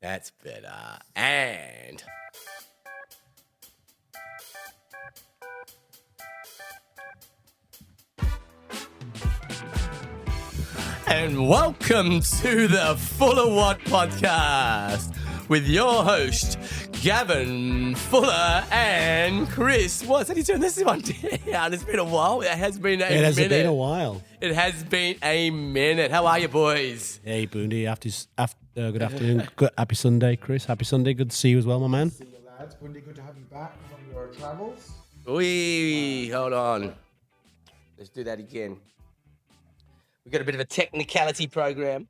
That's better. And welcome to the FullerWAtt podcast with your host, Gavin, Fuller, and Chris. What's that? He's doing this one down. It's been a while. It has been a minute. It has been a while. It has been a minute. How are you, boys? Hey, Bhoondi. Good afternoon. Happy Sunday, Chris. Happy Sunday. Good to see you as well, my man. See you, lads. Bhoondi, good to have you back from your travels. Hold on. Let's do that again. We've got a bit of a technicality program.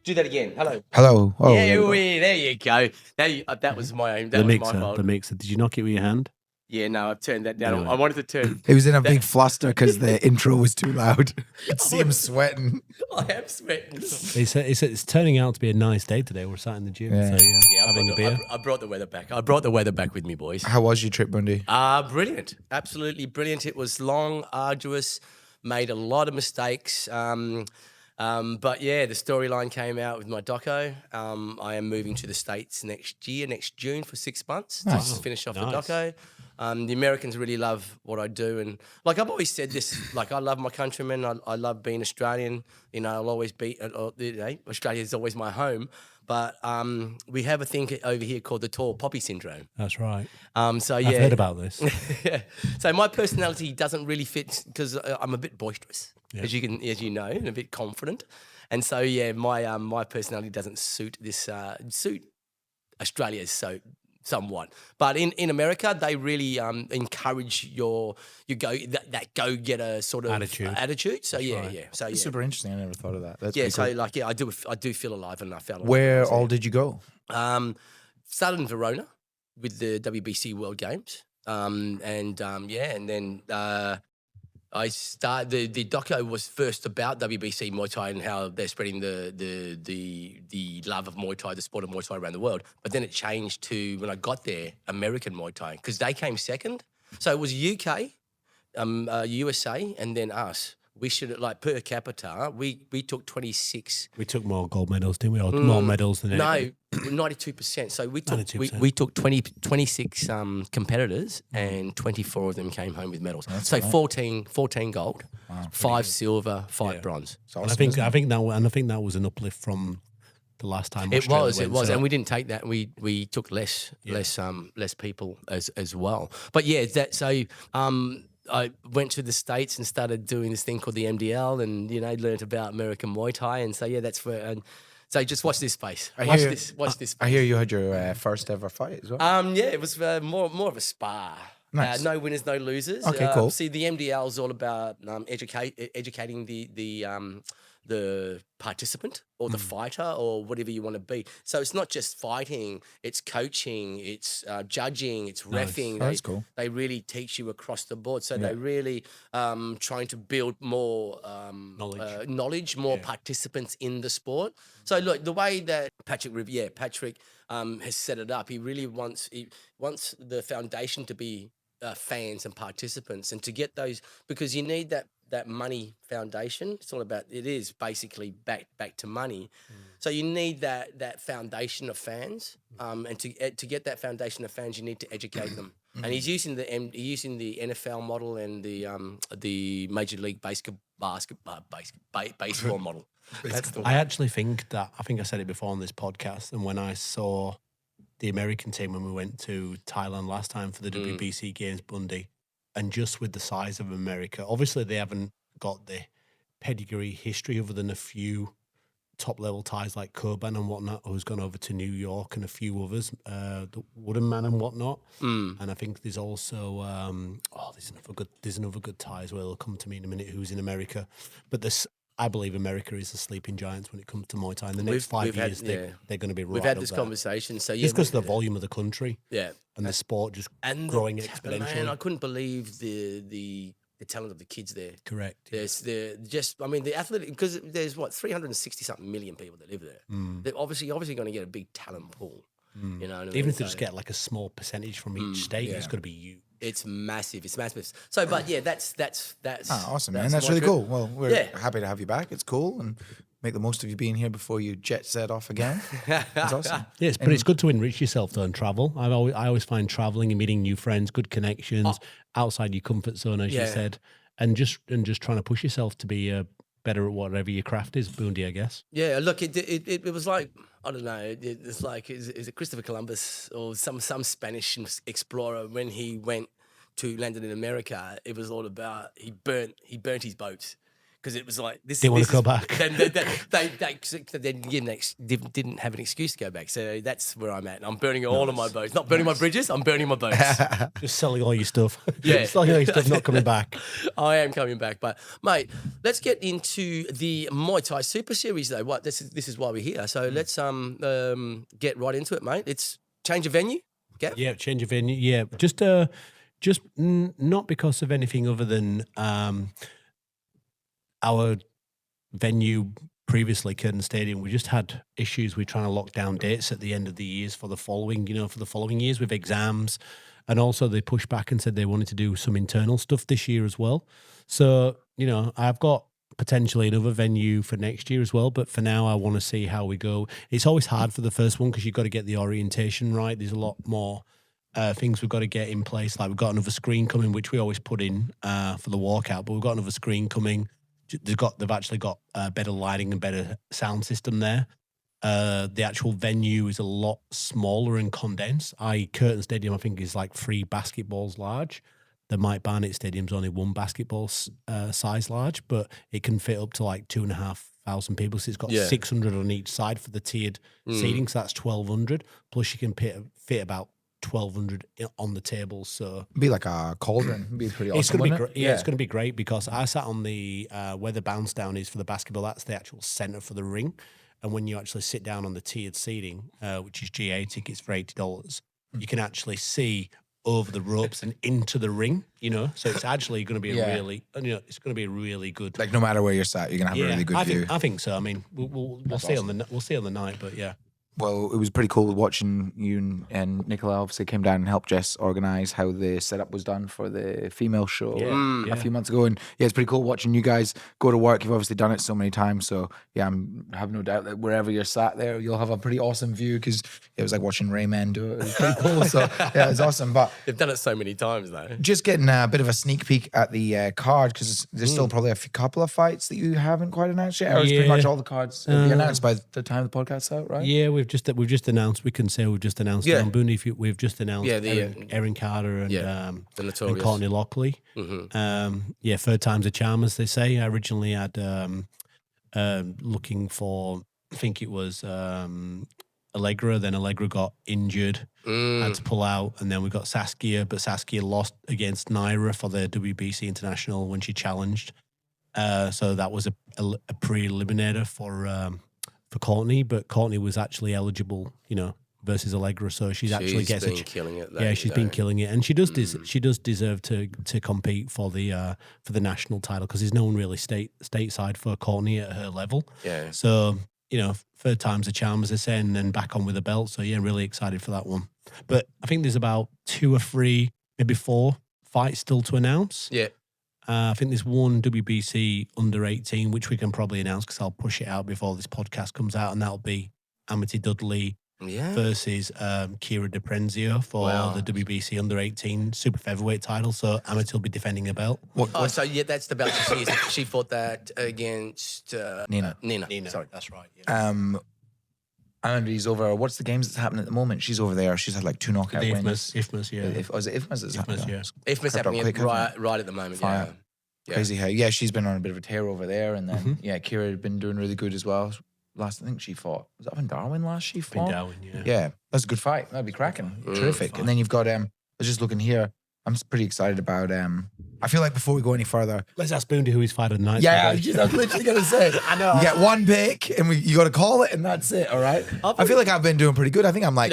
Do that again. Hello. Hello. Oh, there you go. That was my own. That was my fault. The mixer. Did you knock it with your hand? Yeah, no, I've turned that down. Anyway. I wanted to turn. He was in a big fluster because the intro was too loud. You'd see him sweating. I am sweating. He said it's turning out to be a nice day today. We're sat in the gym, Yeah. so having a beer. I brought the weather back. I brought the weather back with me, boys. How was your trip, Bhoondi? Brilliant. Absolutely brilliant. It was long, arduous, made a lot of mistakes. But yeah, the storyline came out with my doco. I am moving to the States next June for 6 months to finish off the doco. The Americans really love what I do. And like I've always said this, like I love my countrymen. I love being Australian. You know, I'll always be, Australia is always my home. But we have a thing over here called the tall poppy syndrome. That's right. I've heard about this. So my personality doesn't really fit because I'm a bit boisterous, as you know, and a bit confident. And so my personality doesn't suit Australia somewhat. But in America, they really encourage your go getter sort of attitude. So So It's super interesting. I never thought of that. That's cool. I do feel alive, and I felt alive. Where all did you go? Started in Verona with the WBC World Games, and then I started. The doco was first about WBC Muay Thai and how they're spreading the love of Muay Thai, the sport of Muay Thai around the world. But then it changed to, when I got there, American Muay Thai, because they came second. So it was UK, USA, and then us. We should, like, per capita, we took 26. We took more gold medals, didn't we? Or more medals than anything. No, 92%. So we took 92%. we took 26 competitors, and 24 of them came home with medals. That's so right. 14 gold, 5 silver, 5 bronze. And I think that was an uplift from the last time. It was, and we didn't take that. We took less people as well. But I went to the States and started doing this thing called the MDL, and learned about American Muay Thai, and so that's where. And so just watch this space. Watch this space. I hear you had your first ever fight as well. It was more of a spar. Nice. No winners, no losers. Okay, cool. See, the MDL is all about educating the participant or the fighter or whatever you want to be. So it's not just fighting; it's coaching, it's judging, it's reffing. That's cool. They really teach you across the board. So they're really trying to build more knowledge, more participants in the sport. So look, the way that Patrick has set it up, he really wants the foundation to be fans and participants, and to get those, because you need that money foundation. It is basically back to money. So you need that foundation of fans, and to get that foundation of fans, you need to educate them. And he's using the NFL model and the Major League baseball model. I actually think I said it before on this podcast, and when I saw the American team when we went to Thailand last time for the WBC Games, Bhoondi, and just with the size of America, obviously they haven't got the pedigree history other than a few top-level Thais like Courtney and whatnot, who's gone over to New York, and a few others, the Wooden Man and whatnot. And I think there's also, there's another good Thai as well. He'll come to me in a minute, who's in America. But I believe America is the sleeping giants when it comes to Muay Thai. In the next 5 years, they're going to be right. We've had up this there. conversation. So just because of the volume of the country, and the sport just growing exponentially. Man, I couldn't believe the talent of the kids there. Correct. The athletic, because there's 360 something million people that live there. They're obviously going to get a big talent pool. You know what I mean? Even if they just get like a small percentage from each state, it's going to be huge. It's massive. It's massive. So, but yeah, that's awesome, man. That's really cool. Well, we're happy to have you back. It's cool, and make the most of you being here before you jet set off again. That's awesome. Yes, but it's good to enrich yourself though and travel. I always find traveling and meeting new friends, good connections outside your comfort zone, as you said, and just trying to push yourself to be better at whatever your craft is. Bhoondi, I guess. Yeah, look, it was like, I don't know, it's like, is it Christopher Columbus or some Spanish explorer when he went to landed in America? It was all about he burnt his boats. Because it was like this. Didn't want to go back. They didn't have an excuse to go back. So that's where I'm at. I'm burning all of my boats. Not burning my bridges. I'm burning my boats. Just selling all your stuff. Yeah, selling all your stuff, not coming back. I am coming back, but mate, let's get into the Muay Thai Super Series though. What this is why we're here. So let's get right into it, mate. It's change of venue. Okay. Yeah, change of venue. Yeah, just not because of anything other than. Our venue previously, Curtin Stadium, we just had issues with trying to lock down dates at the end of the years for the following years with exams. And also they pushed back and said they wanted to do some internal stuff this year as well. So, I've got potentially another venue for next year as well. But for now, I want to see how we go. It's always hard for the first one because you've got to get the orientation right. There's a lot more things we've got to get in place. Like we've got another screen coming, which we always put in for the walkout, but we've got another screen coming. They've actually got better lighting and better sound system there. The actual venue is a lot smaller and condensed. Curtin Stadium, I think, is like 3 basketballs large. The Mike Barnett Stadium's only 1 basketball size large, but it can fit up to like 2,500 people. So it's got 600 on each side for the tiered seating. So that's 1,200. Plus you can fit about 1,200 on the tables, so it'd be like a cauldron. It'd be pretty awesome. It's going to be great. Yeah, it's going to be great because I sat on the where the bounce down is for the basketball. That's the actual center for the ring, and when you actually sit down on the tiered seating, which is GA tickets for $80, you can actually see over the ropes and into the ring. So it's actually going to be it's going to be a really good. Like no matter where you're sat, you're going to have a really good view. I think so. I mean, we'll see awesome. We'll see on the night, but yeah. Well, it was pretty cool watching you and Nicola obviously came down and helped Jess organise how the setup was done for the female show a few months ago. And it's pretty cool watching you guys go to work. You've obviously done it so many times. So I have no doubt that wherever you're sat there, you'll have a pretty awesome view because it was like watching Rayman do it. It was pretty cool. So it was awesome. But they've done it so many times though. Just getting a bit of a sneak peek at the card because there's still probably a couple of fights that you haven't quite announced yet. Or is pretty much all the cards will be announced by the time the podcast's out, right? Yeah, we've just announced. We can say we've just announced it on Bhoondi. We've just announced Erin Carter and Courtney Lockley. Mm-hmm. Third time's a charm, as they say. I originally had looking for, I think it was Allegra. Then Allegra got injured, had to pull out, and then we got Saskia. But Saskia lost against Naira for the WBC International when she challenged. So that was a pre-eliminator for Courtney, but Courtney was actually eligible, versus Allegra. So she's actually gets been killing it. She's been killing it, and she does deserve to compete for the national title because there's no one really stateside for Courtney at her level. Yeah. So third time's a charm, as they say, and then back on with the belt. So really excited for that one. But I think there's about 2 or 3, maybe 4 fights still to announce. Yeah. I think there's one WBC under 18, which we can probably announce because I'll push it out before this podcast comes out, and that'll be Amity Dudley versus Kira De Prenzio for the WBC under 18 super featherweight title. So Amity will be defending a belt. So that's the belt she fought that against Nina. Sorry, that's right. Yeah. Amity's over. What's the games that's happening at the moment? She's over there. She's had like 2 knockout wins. IFMAS, yeah. Is it IFMAS that's happening? Yeah. IFMAS happening right at the moment. Fire. Yeah. Crazy how. Yeah, she's been on a bit of a tear over there, and then Kira had been doing really good as well. Last I think she fought, was that up in Darwin last she fought? In Darwin, yeah. Yeah, that's a good fight. That'd be cracking. Terrific. And then you've got I was just looking here. I'm pretty excited about I feel like before we go any further, let's ask Bhoondi who he's fighting tonight. Yeah, I was literally gonna say. I know. You get one pick and you got to call it, and that's it. All right. I feel like I've been doing pretty good. I think I'm like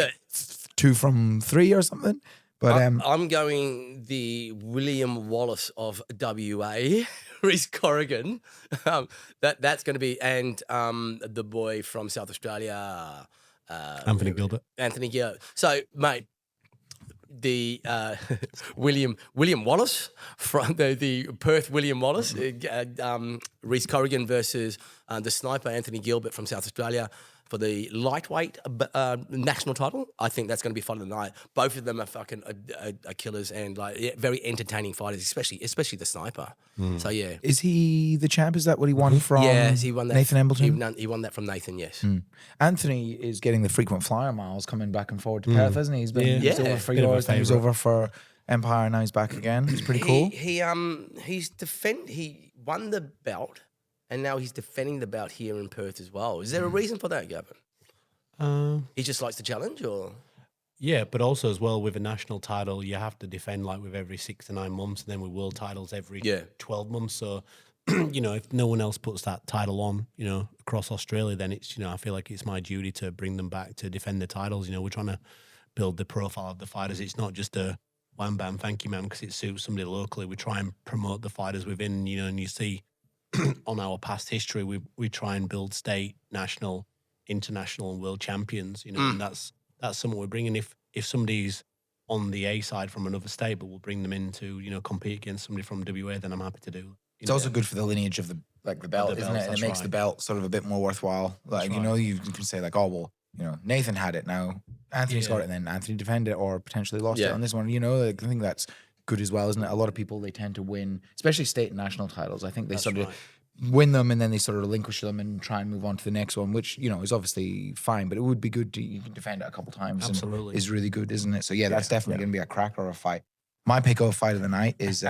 2 from 3 or something. But I'm going the William Wallace of WA, Reece Corrigan. That's going to be, and the boy from South Australia, Anthony Gilbert. Anthony Gilbert. So, mate, William Wallace from the Perth William Wallace, Reece Corrigan versus the sniper Anthony Gilbert from South Australia for the lightweight national title. I think that's going to be fun of the night. Both of them are fucking killers and very entertaining fighters, especially the sniper. So yeah, is he the champ? Is that what he won from? Yeah, he won that. Nathan Embleton. He won that from Nathan. Yes. Anthony is getting the frequent flyer miles coming back and forward to Perth, hasn't he? He's been over for yours, then he was over for Empire, and now he's back again. It's pretty cool. He won the belt. And now he's defending the belt here in Perth as well. Is there a reason for that, Gavin? He just likes the challenge, or? Yeah, but also as well with a national title, you have to defend like with every 6 to 9 months, and then with world titles every 12 months. So, if no one else puts that title on, across Australia, then it's, I feel like it's my duty to bring them back to defend the titles. We're trying to build the profile of the fighters. It's not just a wham bam, thank you, man, because it suits somebody locally. We try and promote the fighters within, and you see. On our past history, we try and build state, national, international, and world champions. And that's something we're bringing. If somebody's on the A side from another state, but we'll bring them in to compete against somebody from WA, then I'm happy to do. It's also good for the lineage of the belt, isn't it? And it makes the belt sort of a bit more worthwhile. Like you can say like, oh well, Nathan had it, now Anthony's got it, and then Anthony defended it or potentially lost it on this one. I think that's good as well, isn't it? A lot of people, they tend to win, especially state and national titles. I think they sort of win them and then they sort of relinquish them and try and move on to the next one, which, is obviously fine, but it would be good you can defend it a couple times. Absolutely. Is really good, isn't it? So that's definitely going to be a cracker of a fight. My pick of fight of the night is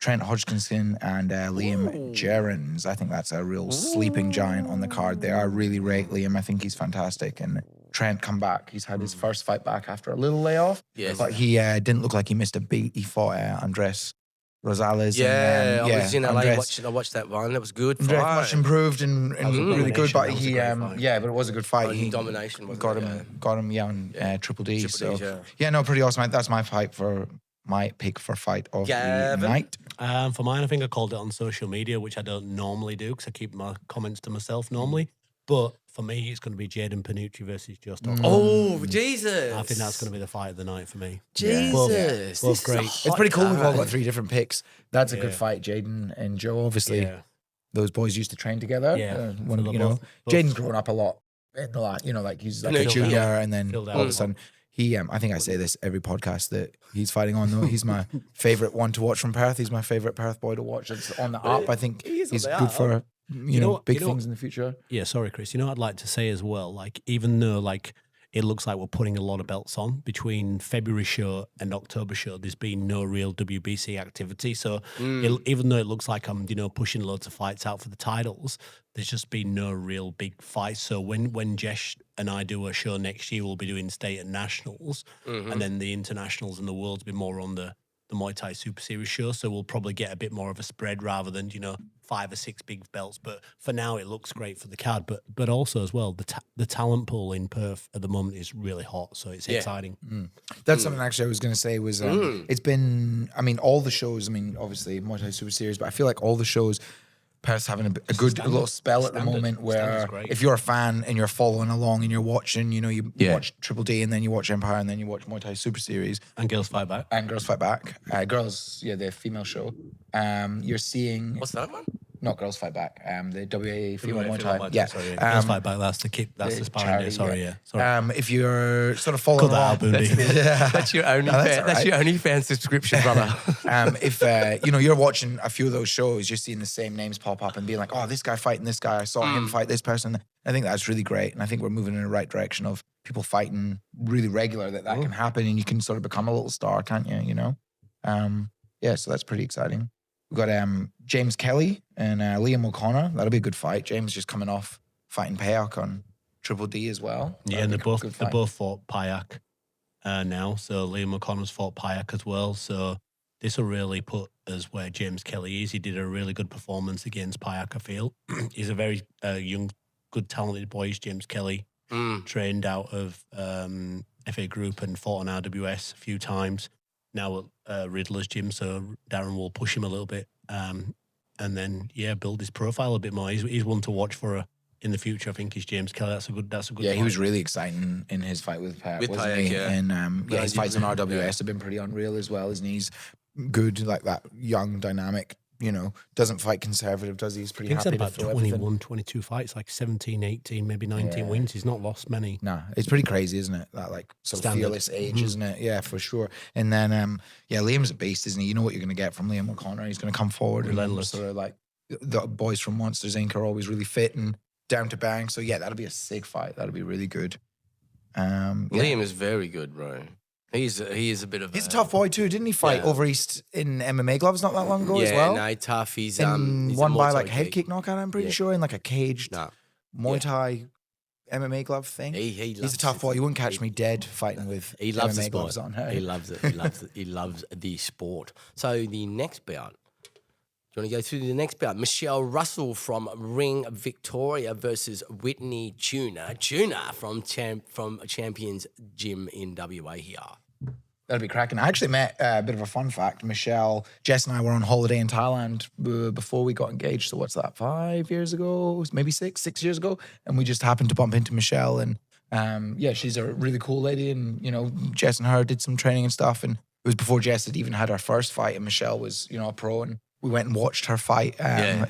Trent Hodgkinson and Liam Gerrans. I think that's a real sleeping giant on the card. They are really rate Liam. I think he's fantastic. And Trent come back. He's had his first fight back after a little layoff. Yes. But he didn't look like he missed a beat. He fought Andres Rosales. I was in LA I watched that one. That was good fight. Much improved and really good. But but it was a good fight. He domination. Got him on Triple D. Pretty awesome. That's my pick for fight of the night. For mine, I think I called it on social media, which I don't normally do because I keep my comments to myself normally. But for me, it's going to be Jayden Panucci versus Joe Stockwell. Oh, Jesus. I think that's going to be the fight of the night for me. Jesus. Both great. It's pretty cool. We've all got 3 different picks. That's a good fight, Jayden and Joe. Obviously, those boys used to train together. Yeah. Jayden's grown up a lot in the last, like he's like a junior and then all of a sudden he, I think I say this every podcast that he's fighting on, though. He's my favourite one to watch from Perth. He's my favourite Perth boy to watch. It's on the up. I think he's good for big things in the future. Yeah, sorry, Chris. I'd like to say as well, like, even though like it looks like we're putting a lot of belts on between February show and October show, there's been no real WBC activity. So even though it looks like I'm, pushing loads of fights out for the titles, there's just been no real big fights. So when Jesh and I do a show next year, we'll be doing state and nationals, and then the internationals and the worlds will be more on the Muay Thai Super Series show. So we'll probably get a bit more of a spread rather than 5 or 6 big belts. But for now, it looks great for the card. But also as well, the talent pool in Perth at the moment is really hot. So it's exciting. That's something actually I was going to say was it's been, all the shows, obviously Muay Thai Super Series, but I feel like all the shows, Perth's having a good little spell at the moment where if you're a fan and you're following along and you're watching, you watch Triple D and then you watch Empire and then you watch Muay Thai Super Series. And Girls Fight Back. Girls, the female show. You're seeing... What's that one? Not Girls Fight Back. The WA Female Muay Thai. Sorry, Girls Fight Back. That's the sparring day. Sorry. If you're sort of following along, that's your only that's your only fan subscription, brother. If you're watching a few of those shows, you're seeing the same names pop up and being like, oh, this guy fighting this guy. I saw him fight this person. I think that's really great, and I think we're moving in the right direction of people fighting really regular. That can happen, and you can sort of become a little star, can't you? So that's pretty exciting. We've got James Kelly and Liam O'Connor. That'll be a good fight. James just coming off fighting Payak on Triple D as well. Yeah, and they both fought Payak now. So Liam O'Connor's fought Payak as well. So this will really put us where James Kelly is. He did a really good performance against Payak, I feel. He's a very young, good, talented boy. He's James Kelly. Trained out of FA Group and fought on RWS a few times. Now at Riddler's gym, so Darren will push him a little bit, and then build his profile a bit more. He's one to watch for in the future, I think, is James Kelly. That's a good. Yeah, fight. he was really exciting in his fight with Pat, wasn't Hayek, he? yeah. And his fights on RWS have been pretty unreal as well. Isn't he? He's good, like that young, dynamic. Doesn't fight conservative, does he? He's pretty happy He's had to about throw 21, everything. 22 fights, like 17, 18, maybe 19 wins. He's not lost many. Nah, it's pretty crazy, isn't it? That fearless age, isn't it? Yeah, for sure. And then, Liam's a beast, isn't he? You know what you're going to get from Liam O'Connor. He's going to come forward. Relentless. And sort of like the boys from Monsters Inc. are always really fit and down to bang. So yeah, that'll be a sick fight. That'll be really good. Liam is very good, bro. He is a bit of. He's a tough boy too, didn't he? Fight over East in MMA gloves not that long ago as well. Yeah, no, tough. He's won by like head kick knockout. I'm pretty sure in like a caged Muay Thai MMA glove thing. He's a tough boy. You wouldn't catch me dead fighting with he loves MMA the gloves sport. on. Hey? He loves it. He loves it. He loves the sport. So the next bout. Do you want to go through the next bout? Michelle Russell from Ring Victoria versus Whitney Tuna from Champions Gym in WA here. That'd be cracking. I actually met a bit of a fun fact. Michelle, Jess and I were on holiday in Thailand before we got engaged. So what's that, 5 years ago? Maybe 6 years ago? And we just happened to bump into Michelle. And she's a really cool lady. And, Jess and her did some training and stuff. And it was before Jess had even had her first fight. And Michelle was, a pro. And we went and watched her fight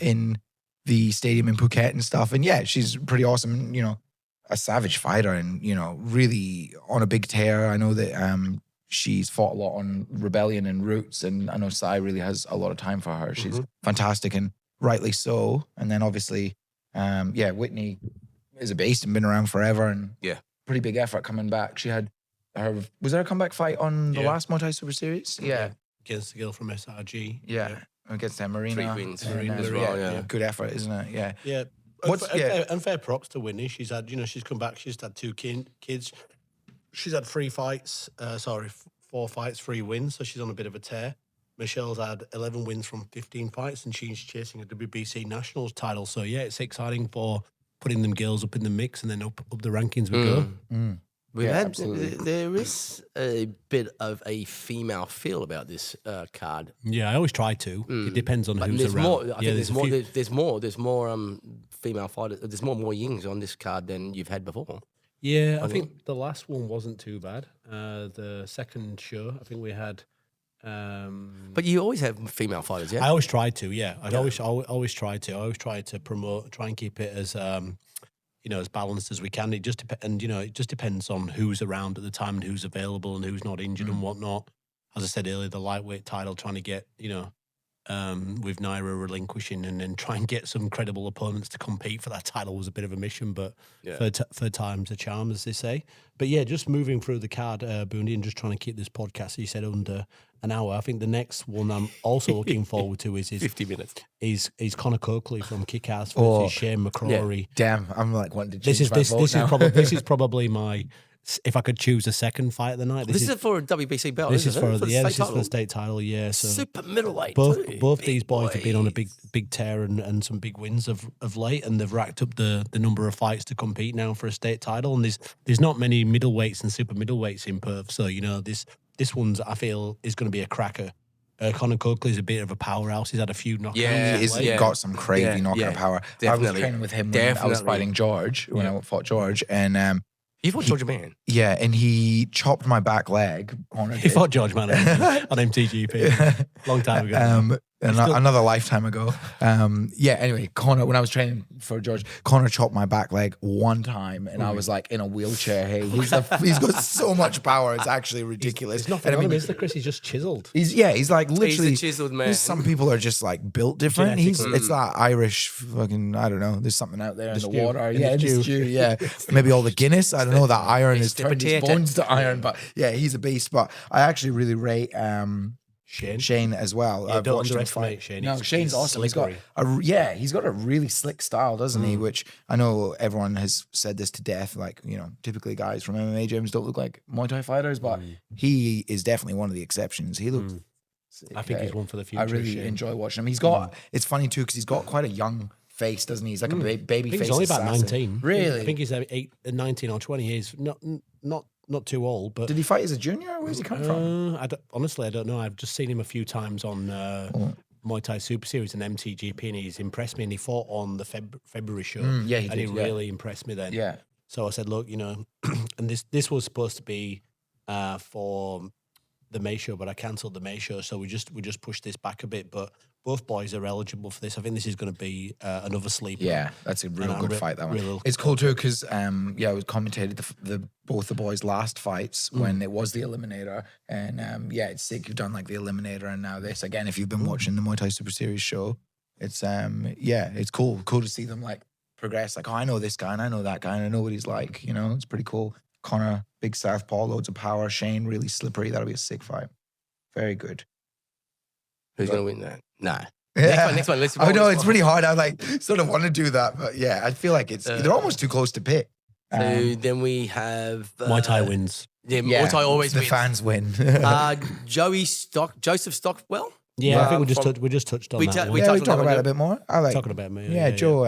in the stadium in Phuket and stuff. And yeah, she's pretty awesome. A savage fighter and, really on a big tear. I know that she's fought a lot on Rebellion and Roots, and I know Sai really has a lot of time for her. She's fantastic and rightly so. And then obviously, Whitney is a beast and been around forever and pretty big effort coming back. She had was there a comeback fight on the last Muay Thai Super Series? Yeah. Against the girl from SRG. Yeah. Against Marina. 3 wins. Marina as well, yeah. Good effort, isn't it? Yeah. Yeah. And fair props to Whitney. She's had, she's come back. She's had 2 kids. She's had 4 fights, 3 wins. So she's on a bit of a tear. Michelle's had 11 wins from 15 fights, and she's chasing a WBC Nationals title. So yeah, it's exciting for putting them girls up in the mix, and then up the rankings we go. There is a bit of a female feel about this card. Yeah, I always try to. It depends on who's there's around. More, I think there's more female fighters. There's more yings on this card than you've had before. Yeah, I think the last one wasn't too bad. The second show, I think we had. But you always have female fighters, yeah. I always try to, yeah. I always try to. I always try to promote, try and keep it as as balanced as we can. It just depends on who's around at the time and who's available and who's not injured and whatnot. As I said earlier, the lightweight title, trying to get with Naira relinquishing and then try and get some credible opponents to compete for that title was a bit of a mission, but third time's a charm, as they say. But yeah, just moving through the card, Bhoondi, and just trying to keep this podcast, as you said, under an hour. I think the next one I'm also looking forward to is 50 minutes. Is Conor Coakley from Kick-Ass versus Shane McCorry. Yeah. Damn, I'm like wanting to change this is probably my. If I could choose a second fight of the night, this is for a WBC belt. This is for the state title. Yeah, so super middleweight. Both these boys have been on a big tear and some big wins of late, and they've racked up the number of fights to compete now for a state title. And there's not many middleweights and super middleweights in Perth, so this one's, I feel, is going to be a cracker. Conor Coakley is a bit of a powerhouse. He's had a few knockouts. Yeah, he's got some crazy knockout power. Definitely. I was training with him when I was fighting George, when I fought George, and you fought George Man? Yeah, and he chopped my back leg. He fought George Man on MTGP long time ago. Another lifetime ago. Anyway, Conor, when I was training for George, Conor chopped my back leg one time, and I was like in a wheelchair. Hey, he's got so much power. It's actually ridiculous. It's nothing on him, is there, Chris? He's just chiseled. He's like literally he's a chiseled man. Some people are just like built different. It's that Irish fucking, I don't know. There's something out there in the water. The stew. Yeah, maybe all the Guinness. I don't know. That iron has turned his bones to iron. But yeah, he's a beast. But I actually really rate Shane as well. Yeah, don't underestimate Shane. No, Shane's awesome. He's got a really slick style, doesn't he? Which I know everyone has said this to death. Like, typically guys from MMA gyms don't look like Muay Thai fighters, but he is definitely one of the exceptions. He looks. I think he's one for the future. I really enjoy watching him. He's got. It's funny too because he's got quite a young face, doesn't he? He's like a baby face. He's only about assassin. 19. Really? I think he's 19 or 20 years. Not too old, but... Did he fight as a junior? Where's he come from? Honestly, I don't know. I've just seen him a few times on Muay Thai Super Series and MTGP, and he's impressed me. And he fought on the February show, Yeah, he and did, he really impressed me then. Yeah. So I said, look, you know, and this was supposed to be for the May show, but I cancelled the May show, so we just pushed this back a bit. But both boys are eligible for this. I think this is going to be another sleeper. Yeah, that's a real good fight, that one. Really it's cool too because yeah, I was commentated both the boys' last fights when it was the eliminator, and yeah, it's sick. You've done like the eliminator and now this again. If you've been watching the Muay Thai Super Series show, it's yeah, it's cool to see them like progress. Like, oh, I know this guy and I know that guy and I know what he's like. You know, it's pretty cool. Connor, big southpaw, loads of power. Shane, really slippery. That'll be a sick fight. Very good. Who's going to win that? Nah. Yeah. Next one. Let's I know it's pretty hard. I like sort of want to do that, but yeah, I feel like they're almost too close to pick. So then we have Muay Thai wins. Yeah, Muay Thai always the wins. fans win. Joseph Stockwell. Yeah, I think we just touched on that. We talk about it a bit more. I like talking about me. Yeah, Joe.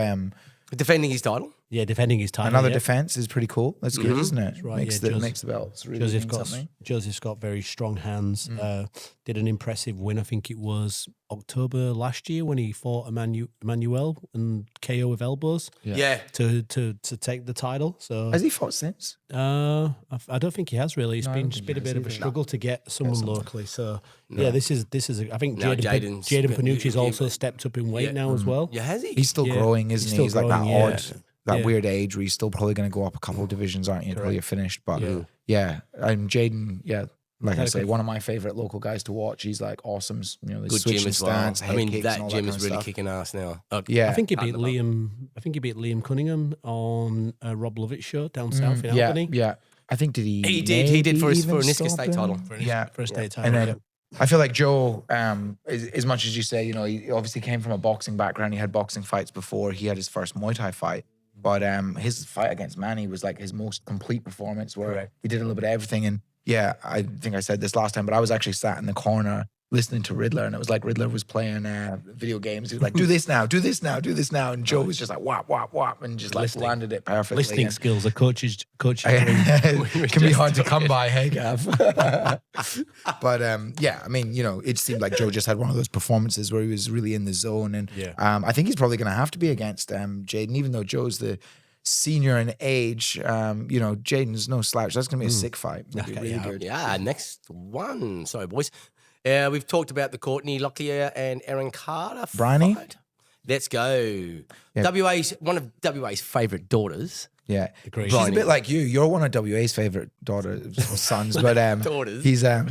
Defending his title. Yeah, defending his title. Another defense is pretty cool. That's good, isn't it? Right, makes the belts really mean something. Joseph's got very strong hands. Did an impressive win. I think it was October last year when he fought Emmanuel and KO with elbows. Yeah. To take the title. So has he fought since? I don't think he has really. It's been a bit of a struggle to get someone locally. So yeah, this is. I think Jayden Panucci's also stepped up in weight now as well. Yeah, has he? He's still growing, isn't he? He's like that odd. That Yeah. weird age where he's still probably going to go up a couple of divisions, aren't you, until you're finished. But yeah, and Jayden, like I say, one of my favorite local guys to watch. He's like awesome. You know, good gym as well. Stance, I mean, that gym is really stuff. kicking ass now. Yeah, I think he beat Liam Cunningham on Rob Lovett's show down south in Albany. Yeah, I think He did for a Niska state title. For a state title. And then I feel like Joe, as much as you say, you know, he obviously came from a boxing background. He had boxing fights before. He had his first Muay Thai fight. But his fight against Manny was like his most complete performance where he did a little bit of everything. And yeah, I think I said this last time, but I was actually sat in the corner listening to Riddler, and it was like Riddler was playing video games. He was like, do this now, do this now, do this now. And Joe was just like, whop, whop, whop, and just like landed it perfectly. Listening skills, a coach's it can be hard to come by, hey, Gav. But yeah, I mean, you know, it seemed like Joe just had one of those performances where he was really in the zone. And I think he's probably going to have to be against Jayden, even though Joe's the senior in age. You know, Jayden's no slouch. That's going to be a sick fight. It'll be really good. Yeah, next one. Sorry, boys. We've talked about the Courtney Lockley and Erin Carter Bryony? fight. Let's go. One of WA's favourite daughters. Yeah, Agreed. She's a bit like you. You're one of WA's favorite daughters or sons, but daughters. He's no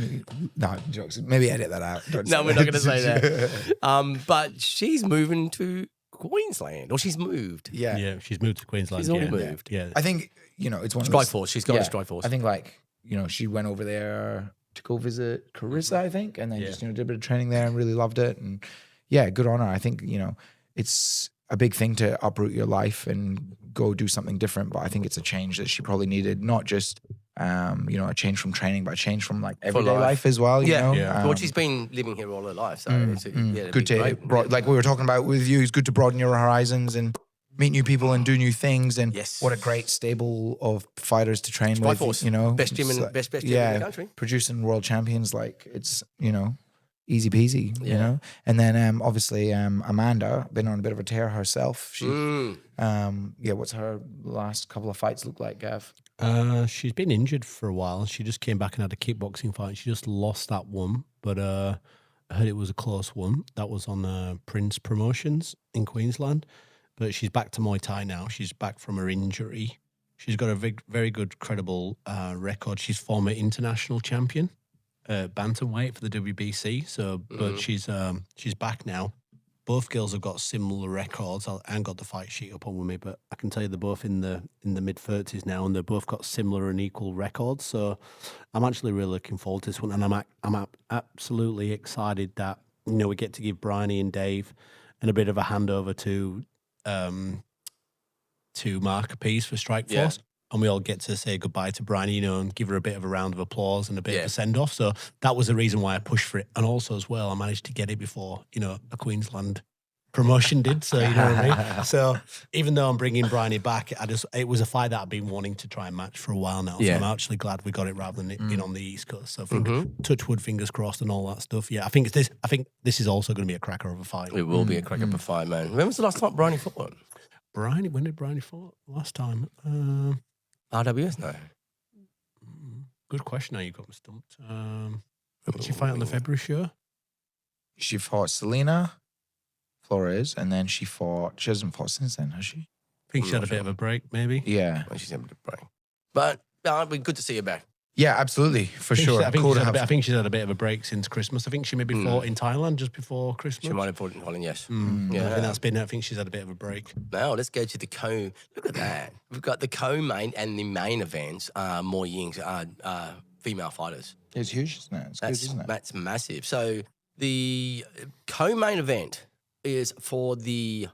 jokes. Maybe edit that out. No, we're not going to say that. But she's moving to Queensland, or she's moved. Yeah, she's moved to Queensland. She's already moved. Yeah, I think it's one Strike Force. She's got a Strike Force. I think she went over there to go visit Carissa, I think, and then just did a bit of training there and really loved it. And yeah, good on her. I think it's a big thing to uproot your life and go do something different. But I think it's a change that she probably needed, not just a change from training, but a change from like everyday life as well. You know? Well, she's been living here all her life, so it's good to like we were talking about with you. It's good to broaden your horizons and meet new people and do new things. And what a great stable of fighters to train with. Force. Best gym in the country. Producing world champions, like it's easy peasy. You know. And then obviously Amanda been on a bit of a tear herself. She what's her last couple of fights look like, Gav? She's been injured for a while. She just came back and had a kickboxing fight. She just lost that one, but I heard it was a close one. That was on Prince Promotions in Queensland. But she's back to Muay Thai now. She's back from her injury. She's got a very good, credible record. She's former international champion, bantamweight for the WBC. So, but she's back now. Both girls have got similar records. I haven't got the fight sheet up on with me, but I can tell you they're both in the mid-30s now, and they've both got similar and equal records. So, I'm actually really looking forward to this one, and I'm absolutely excited that we get to give Bryony and Dave and a bit of a handover to Mark a piece for Strike Force, and we all get to say goodbye to Bryony, and give her a bit of a round of applause and a bit of a send off. So that was the reason why I pushed for it, and also as well, I managed to get it before a Queensland promotion did. So you know what I mean. So even though I'm bringing Bryony back, it was a fight that I've been wanting to try and match for a while now. So I'm actually glad we got it rather than it being on the East Coast. So touch wood, fingers crossed, and all that stuff. Yeah, I think this is also going to be a cracker of a fight. It will be a cracker of a fight, man. When was the last time Bryony fought? When did Bryony fought last time? RWS, no. Good question. Now you got me stumped. Did she fight on the February show? She fought Selena Flores, and then she hasn't fought since then, has she? I think she had a bit of a break, maybe. Yeah. Well, she's having a break. But it'd be good to see her back. Yeah, absolutely, for sure. I think she's had a bit of a break since Christmas. I think she maybe fought in Thailand just before Christmas. She might have fought in Thailand, yes. Yeah, I think she's had a bit of a break. Now let's go to the co. Look at that. We've got the co-main and the main events. More Yings, female fighters. It's huge, isn't it? It's good, isn't it? That's massive. So the co-main event is for the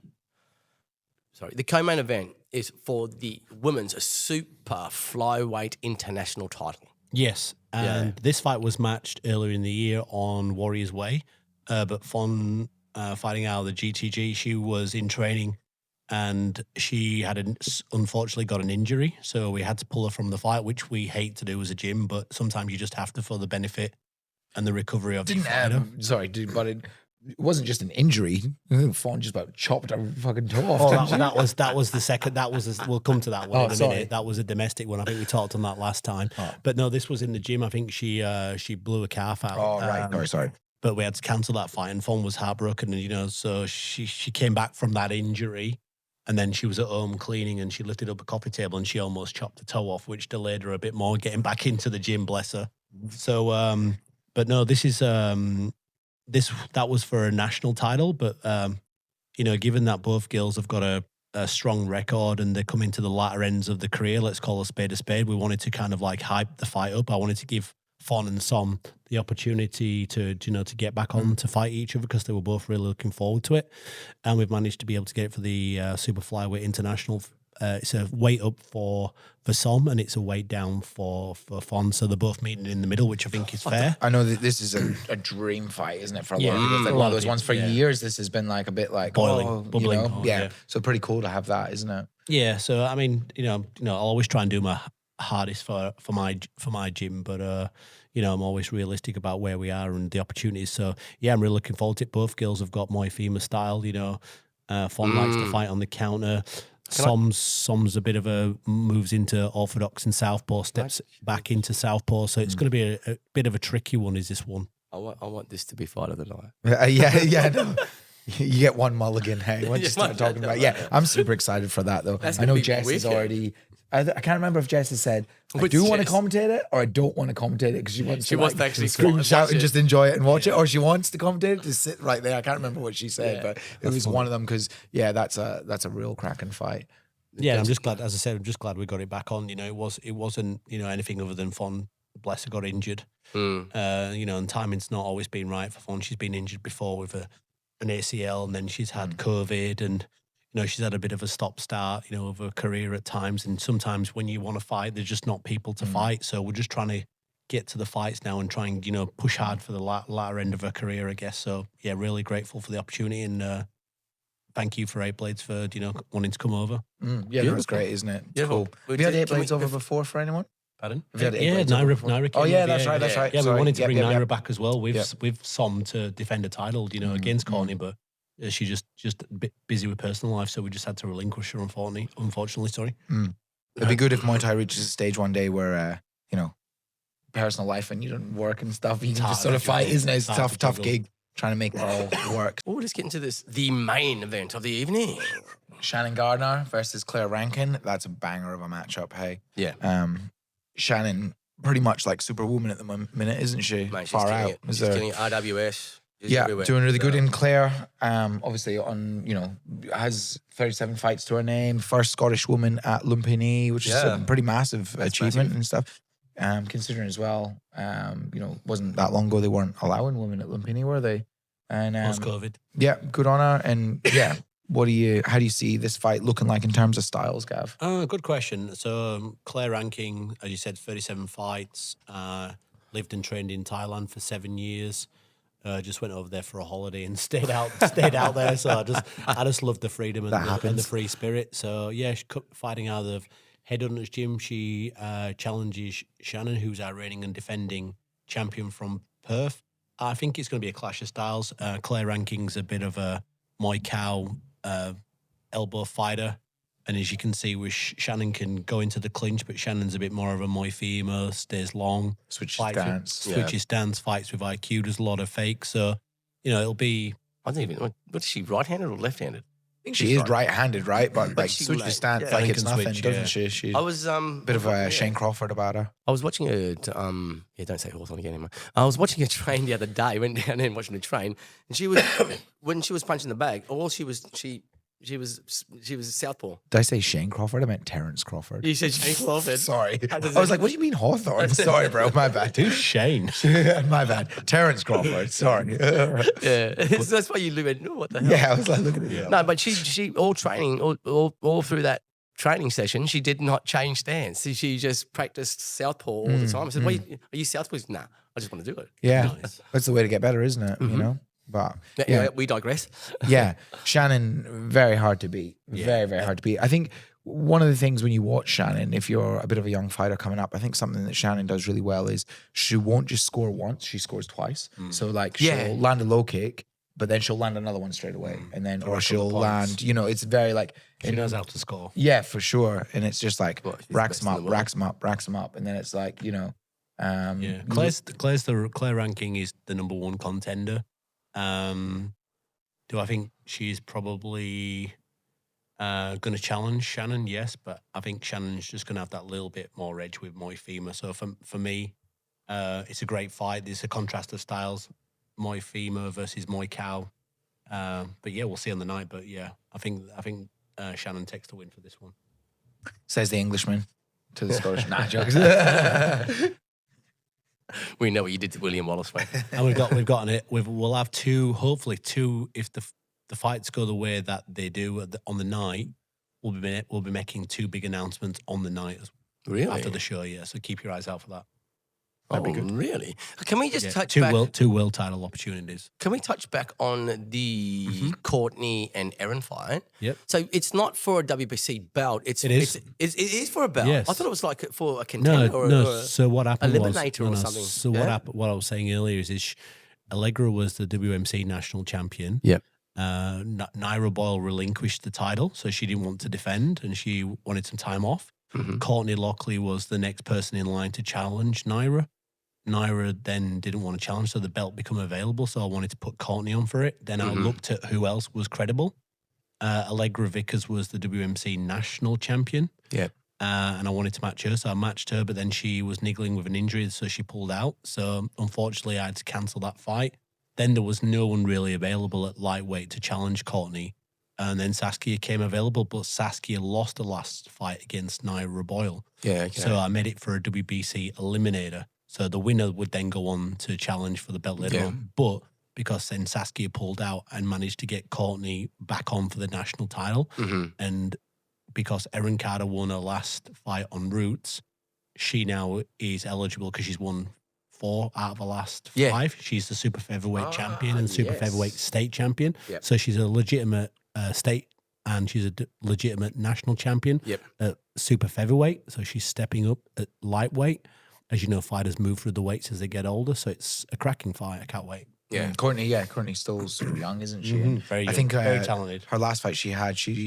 co-main event is for the women's super flyweight international title. Yes, and this fight was matched earlier in the year on Warriors Way, but Fon fighting out of the GTG, she was in training and she had unfortunately got an injury, so we had to pull her from the fight, which we hate to do as a gym, but sometimes you just have to for the benefit and the recovery of the fighter. But it wasn't just an injury. Fawn just about chopped her fucking toe off. That was the second. We'll come to that one in a minute. That was a domestic one. I think we talked on that last time. But no, this was in the gym. I think she blew a calf out. Oh right, sorry. But we had to cancel that fight, and Fawn was heartbroken. And so she came back from that injury, and then she was at home cleaning, and she lifted up a coffee table, and she almost chopped the toe off, which delayed her a bit more getting back into the gym. Bless her. So, but no, this is. That was for a national title, but given that both girls have got a strong record and they're coming to the latter ends of the career, let's call a spade, we wanted to kind of like hype the fight up. I wanted to give Fawn and Som the opportunity to get back on to fight each other because they were both really looking forward to it, and we've managed to be able to get it for the super flyweight international. It's a weight up for Som and it's a weight down for Fawn. So they're both meeting in the middle, which I think is fair. I know that this is a dream fight, isn't it? For a lot of people. It's like one of those ones for years. This has been like a bit like boiling, bubbling. Yeah. So pretty cool to have that, isn't it? Yeah. So I mean, I'll always try and do my hardest for my gym, but I'm always realistic about where we are and the opportunities. So yeah, I'm really looking forward to it. Both girls have got Muay Thai style. Fawn likes to fight on the counter. Som's a bit of moves into orthodox and southpaw, steps back into southpaw. So it's going to be a bit of a tricky one. Is this one? I want this to be fight of the night. No. You get one mulligan, hey, once you start talking about. Yeah, I'm super excited for that though. I know Jess is already. I can't remember if Jess has said I do want to commentate it or I don't want to commentate it because she wants to actually scream, shout, and just enjoy it and watch it, or she wants to commentate it to sit right there. I can't remember what she said, but it was one of them because that's a real cracking fight. Yeah, I'm just glad. As I said, I'm just glad we got it back on. It wasn't anything other than Fawn. Bless her, got injured. And timing's not always been right for Fawn. She's been injured before with an ACL, and then she's had COVID, and she's had a bit of a stop-start, of her career at times. And sometimes when you want to fight, there's just not people to fight. So we're just trying to get to the fights now and try and push hard for the latter end of her career, I guess. So yeah, really grateful for the opportunity, and thank you for 8 Blades for wanting to come over. Yeah, that was great, isn't it? It's cool. Have you had 8 Blades over before for anyone? Pardon? Naira. Oh yeah, that's right. Yeah, we wanted to bring Naira back as well with Som to defend a title, against Courtney, but she's just a bit busy with personal life, so we just had to relinquish her. Unfortunately, sorry. It'd be good if Muay Thai reaches a stage one day where personal life and you don't work and stuff. You can just sort of fight, isn't it? It's a tough gig trying to make it all work. Oh, let's get into the main event of the evening. Shannon Gardiner versus Claire Rankin. That's a banger of a matchup, hey? Yeah. Shannon, pretty much like Superwoman at the minute, isn't she? Mate, Far out. She's killing it. RWS. Doing really good in Claire. Obviously has 37 fights to her name. First Scottish woman at Lumpini, which is a pretty massive achievement and stuff. Considering as well, wasn't that long ago they weren't allowing women at Lumpini, were they? And post-COVID. Yeah, good on her. And yeah, how do you see this fight looking like in terms of styles, Gav? Good question. So Claire Rankin, as you said, 37 fights, lived and trained in Thailand for 7 years. Just went over there for a holiday and stayed out there. So I just love the freedom and the free spirit. So yeah, fighting out of Headhunters Gym. She challenges Shannon, who's our reigning and defending champion from Perth. I think it's going to be a clash of styles. Claire Ranking's a bit of a Muay Thai elbow fighter. And as you can see, Shannon can go into the clinch, but Shannon's a bit more of a Muay Thai, stays long. Switches stance, fights with IQ, does a lot of fakes. So, it'll be... I don't even... What is she, right-handed or left-handed? I think she is right-handed, right? But like switches stance like it's nothing, doesn't she? She's bit of a Shane Crawford about her. I was watching her... don't say Hawthorne again anymore. I was watching her train the other day. Went down there and watching her train. And she was... when she was punching the bag, she was southpaw. Did I say Shane Crawford? I meant Terence Crawford. You said Shane Crawford. Sorry. I was like, what do you mean Hawthorne? Sorry, bro. My bad. Who's Shane? My bad. Terence Crawford. Sorry. Yeah. That's why you live in, what the hell? Yeah, I was like, look at it. No, but she all training, all through that training session, she did not change stance. She just practiced southpaw all the time. I said, are you southpaw? Nah, I just want to do it. Yeah. Nice. That's the way to get better, isn't it? You know? But yeah, we digress. Yeah, Shannon, very hard to beat. Very, very hard to beat. I think one of the things when you watch Shannon, if you're a bit of a young fighter coming up, I think something that Shannon does really well is she won't just score once, she scores twice. So like she'll land a low kick, but then she'll land another one straight away. And then, or she'll land, it's very like... She knows how to score. Yeah, for sure. And it's just like racks them up. And then it's like, Claire Ranking is the number one contender. Do I think she's probably going to challenge Shannon? Yes, but I think Shannon's just going to have that little bit more edge with Muay Thai. So for me, it's a great fight. There's a contrast of styles, Muay Thai versus Muay Cow. But yeah, we'll see on the night. But yeah, I think Shannon takes the win for this one. Says the Englishman to the Scottish. Nah, jokes. We know what you did to William Wallace, mate. And we'll have hopefully two. If the fights go the way that they do on the night, we'll be making two big announcements on the night after the show. Yeah, so keep your eyes out for that. That'd be good. Really? Can we just touch back? Two world title opportunities. Can we touch back on the Courtney and Erin fight? Yep. So it's not for a WBC belt. It is for a belt. Yes. I thought it was like for a contender So what happened eliminator or something. So what I was saying earlier is Allegra was the WMC national champion. Yep. Naira Boyle relinquished the title, so she didn't want to defend and she wanted some time off. Courtney Lockley was the next person in line to challenge Naira. Naira then didn't want to challenge, so the belt became available. So I wanted to put Courtney on for it. Then I looked at who else was credible. Allegra Vickers was the WMC national champion. Yeah. And I wanted to match her, so I matched her, but then she was niggling with an injury, so she pulled out. So unfortunately, I had to cancel that fight. Then there was no one really available at lightweight to challenge Courtney. And then Saskia came available, but Saskia lost the last fight against Naira Boyle. Yeah, okay. So I made it for a WBC eliminator. So the winner would then go on to challenge for the belt later on. But because then Saskia pulled out and managed to get Courtney back on for the national title, and because Erin Carter won her last fight on Roots, she now is eligible because she's won 4 out of the last 5. She's the super featherweight champion and super featherweight state champion. Yep. So she's a legitimate state and she's a legitimate national champion at super featherweight. So she's stepping up at lightweight. As you know, fighters move through the weights as they get older, so it's a cracking fight. I can't wait. Yeah, Courtney's still super young, isn't she? Very young. I think very talented. Her last fight she's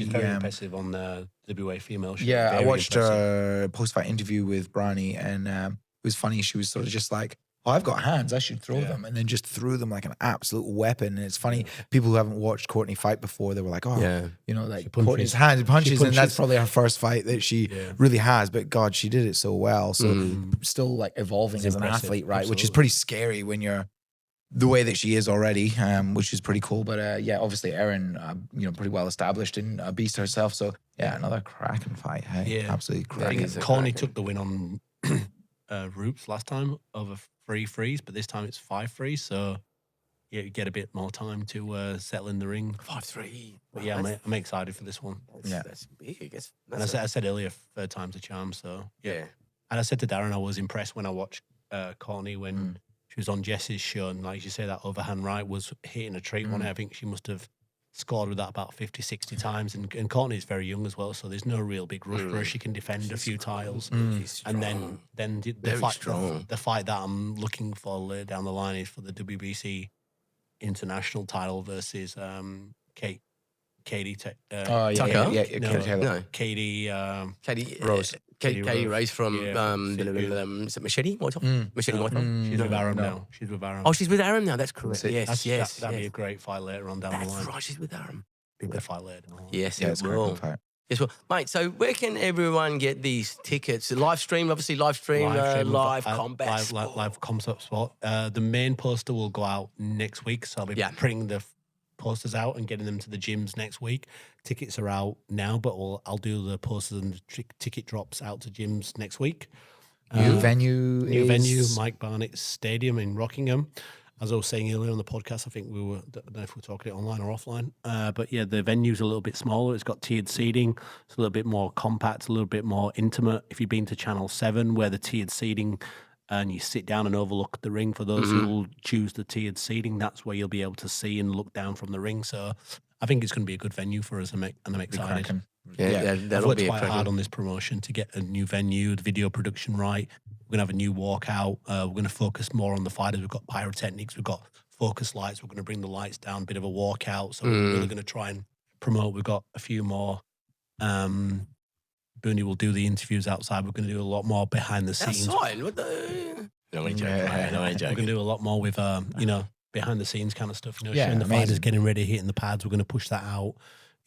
very impressive on the WA female show. Yeah, very I watched her post-fight interview with Bryony, and it was funny. She was sort of just like, "Oh, I've got hands, I should throw them," and then just threw them like an absolute weapon. And it's funny, people who haven't watched Courtney fight before, they were like, "Oh, like Courtney's hands punches," and that's probably her first fight that she really has. But God, she did it so well. So still like evolving as an athlete, right? Absolutely. Which is pretty scary when you're the way that she is already, which is pretty cool. But obviously Erin, pretty well established and a beast herself. So another cracking fight. Hey, absolutely cracking. Courtney took the win on Roots last time over 3 frees, but this time it's 5 frees. So you get a bit more time to settle in the ring. 5-3. But yeah, I'm excited for this one. That's big. I guess. And I said earlier, 3rd time's a charm. So yeah. And I said to Darren, I was impressed when I watched Courtney when she was on Jess's show, and like you say, that overhand right was hitting a treat one. I think she must have scored with that about 50, 60 times. And Courtney's very young as well, so there's no real big rush for her. She can defend a few tiles. And then the fight that I'm looking for later down the line is for the WBC international title versus Katie Tucker? Katie Rose. Katie Rose from is it Machete? Machete Muay Thai? She's with Aram now. She's with Aram. Oh, she's with Aram now. That's correct. Yes. That'd be a great fight later on down the line. That's right. She's with Aram. Be a good fight later. Yes, it's a great fight. Yes, well, mate. So where can everyone get these tickets? Live stream, obviously. Live combat sport. The main poster will go out next week, so I'll be printing the posters out and getting them to the gyms next week. Tickets are out now, but I'll do the posters and the ticket drops out to gyms next week. New venue, Mike Barnett's Stadium in Rockingham. As I was saying earlier on the podcast, I think I don't know if we're talking it online or offline, but yeah, the venue's a little bit smaller. It's got tiered seating. It's a little bit more compact, a little bit more intimate. If you've been to Channel 7, where the tiered seating and you sit down and overlook the ring, for those who will choose the tiered seating, that's where you'll be able to see and look down from the ring. So I think it's going to be a good venue for us, and I'm excited. I've worked quite hard on this promotion to get a new venue, the video production right. We're going to have a new walkout. We're going to focus more on the fighters. We've got pyrotechnics. We've got focus lights. We're going to bring the lights down, bit of a walkout. So we're really going to try and promote. We've got a few more. Bhoondi will do the interviews outside. We're going to do a lot more behind the scenes. Outside? What the? No, I'm joking. We're going to do a lot more with, behind the scenes kind of stuff. Showing the fighters getting ready, hitting the pads. We're going to push that out.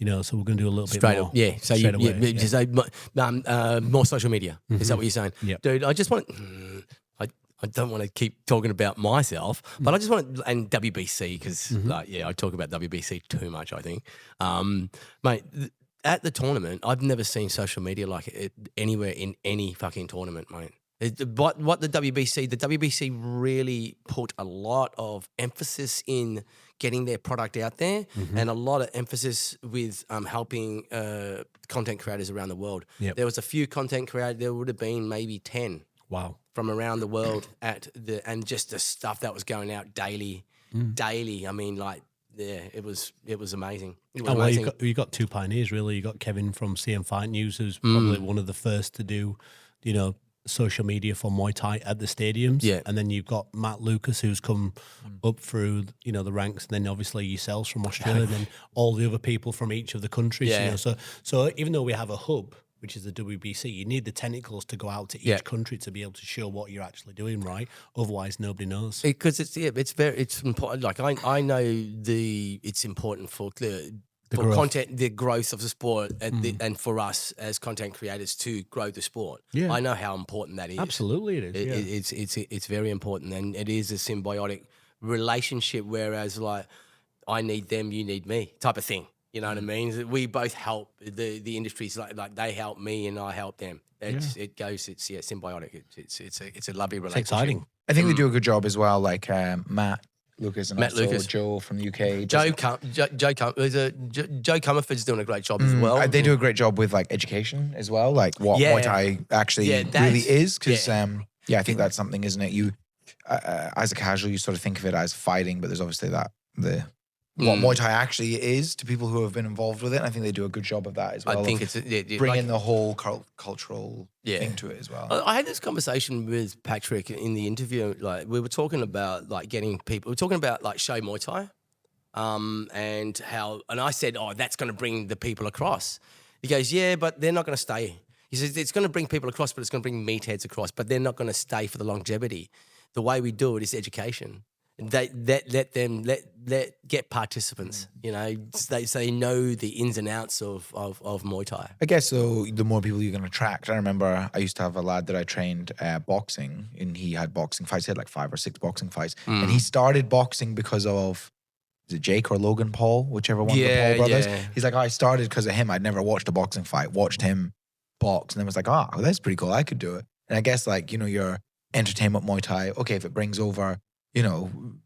So we're going to do a little bit more. Yeah. So you say more social media. Is that what you're saying? Yeah. Dude, I just want. I don't want to keep talking about myself, but I just want to, and WBC, because I talk about WBC too much, I think. Mate, at the tournament, I've never seen social media like it anywhere in any fucking tournament, mate. What the WBC really put a lot of emphasis in getting their product out there, and a lot of emphasis with helping content creators around the world. Yep. There was a few content creators, there would have been maybe 10 from around the world and just the stuff that was going out daily. I mean, like, yeah, it was amazing. It was amazing. Well, you got two pioneers, really. You got Kevin from CM Fight News, who's probably one of the first to do, social media for Muay Thai at the stadiums. Yeah. And then you've got Matt Lucas, who's come up through, the ranks, and then obviously yourselves from Australia, and then all the other people from each of the countries. Yeah. So even though we have a hub, which is the WBC, you need the tentacles to go out to each country to be able to show what you're actually doing, right? Otherwise, nobody knows. Because it's important. Like I know it's important for content, the growth of the sport, and for us as content creators to grow the sport. Yeah. I know how important that is. Absolutely, it is. It's very important, and it is a symbiotic relationship. Whereas, like, I need them, you need me, type of thing. You know what I mean? We both help the industries, like they help me and I help them. It's symbiotic. It's a lovely relationship. It's exciting. I think they do a good job as well. Like Matt Lucas and Joe from the UK. Joe Comerford's doing a great job as well. They do a great job with like education as well, like what Muay Thai actually really is. Because I think that's something, isn't it? You as a casual, you sort of think of it as fighting, but there's obviously what Muay Thai actually is to people who have been involved with it. And I think they do a good job of that as well. I think bringing the whole cultural thing to it as well. I had this conversation with Patrick in the interview. Like, we were talking about like getting people. We're talking about like show Muay Thai, and I said, that's going to bring the people across. He goes, yeah, but they're not going to stay. He says it's going to bring people across, but it's going to bring meatheads across, but they're not going to stay for the longevity. The way we do it is education. Let get participants, so they know the ins and outs of Muay Thai. I guess so. The more people you can attract. I remember I used to have a lad that I trained boxing, and he had boxing fights. He had like 5 or 6 boxing fights, and he started boxing because of, is it Jake or Logan Paul, whichever one of the Paul brothers. Yeah. He's like, I started because of him. I'd never watched a boxing fight, watched him box, and then was like, that's pretty cool. I could do it. And I guess like your entertainment Muay Thai. Okay, if it brings over, 1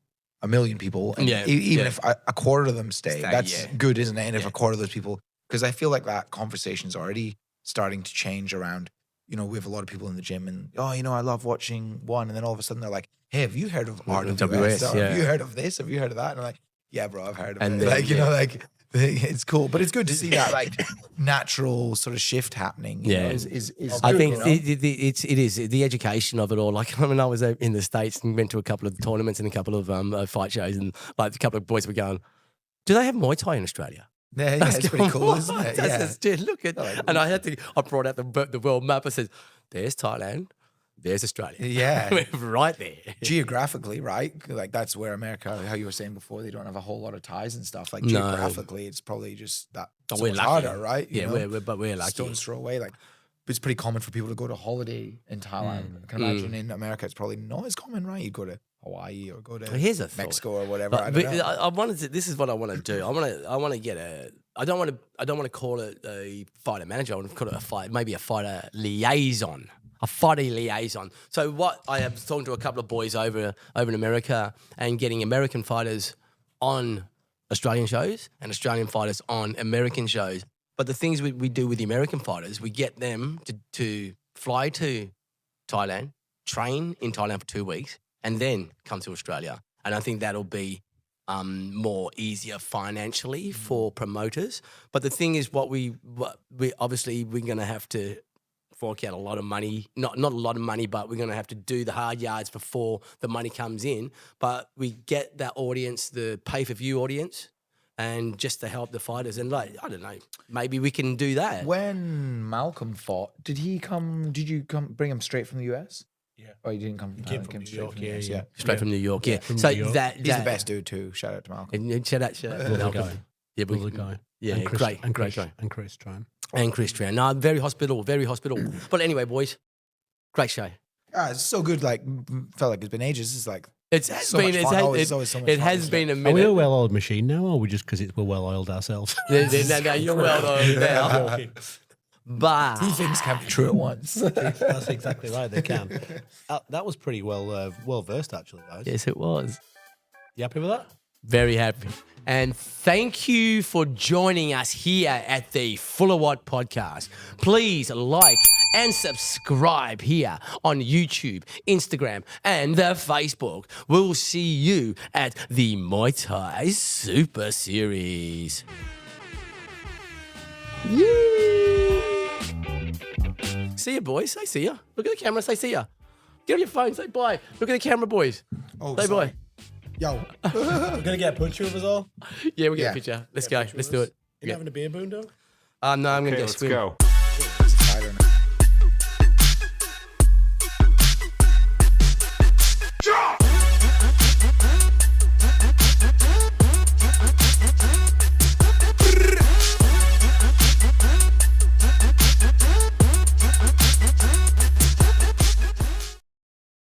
million people, and even if a quarter of them stay, that's good, isn't it? And if a quarter of those people, because I feel like that conversation is already starting to change around you know, we have a lot of people in the gym and, oh, you know, I love watching one. And then all of a sudden they're like, hey, have you heard of RWS? Have you heard of this? Have you heard of that? And I'm like, yeah, bro, I've heard of it. Like, you know, like, it's cool. But it's good to see that, like, natural sort of shift happening. You know, is I good, think you know? it is the education of it all. Like, I mean, I was in the States and went to a couple of tournaments and a couple of fight shows, and like a couple of boys were going, do they have Muay Thai in Australia? Yeah, it's pretty cool, isn't it? Yeah. Dude, look at and I brought out the world map. I said, there's Thailand, there's Australia. Yeah. Right there. Geographically, right? Like that's where America, how you were saying before, they don't have a whole lot of ties and stuff. Like geographically, it's probably just that so we're much lucky. harder, right? You know? But we're lucky. Stone's throw away. Like it's pretty common for people to go to holiday in Thailand. I can imagine in America, it's probably not as common, right? You go to Hawaii or go to Mexico or whatever. I wanted to. This is what I want to do. I want to get a. I don't want to call it a fighter manager. I want to call it maybe a fighter liaison. A fighter liaison. So what I have talking to a couple of boys over in America and getting American fighters on Australian shows and Australian fighters on American shows. But the things we do with the American fighters, we get them to fly to Thailand, train in Thailand for 2 weeks, and then come to Australia. And I think that'll be more easier financially for promoters. But the thing is, what we obviously we're going to have to fork out a lot of money, not a lot of money, but we're going to have to do the hard yards before the money comes in. But we get that audience, the pay-per-view audience, and just to help the fighters. And like, I don't know, maybe we can do that. When Malcolm fought, did you bring him straight from the US? Yeah. Oh, you didn't come. He came from New York. Yeah. Straight from New York. Yeah. From So New York. he's the best dude too. Shout out to Malcolm. And shout out to Malcolm. Guy. Yeah, Lovely guy. Yeah, and Chris, great and guy. And Chris Tran. And Chris Tran. No, very hospitable. But anyway, boys, great show. It's so good. Like, felt like it's been ages. It's like It has been a minute. Are we a well-oiled machine now, or are we just because we're well-oiled ourselves? No, you're well-oiled now. But two things can be true at once. That's exactly right. They can. That was pretty well versed, actually, guys. Yes, it was. You happy with that? Very happy. And thank you for joining us here at the FullerWAtt podcast. Please like and subscribe here on YouTube, Instagram, and the Facebook. We'll see you at the Muay Thai Super Series. Yay! See ya, boys. Say see ya. Look at the camera. Say see ya. Get on your phone. Say bye. Look at the camera, boys. Oh, say sorry. bye. Yo. We're going to get a picture of us all? Yeah, we'll get a picture. Let's go. Let's do it. You having a beer, Bhoondi? No, I'm going to go let's swim. go.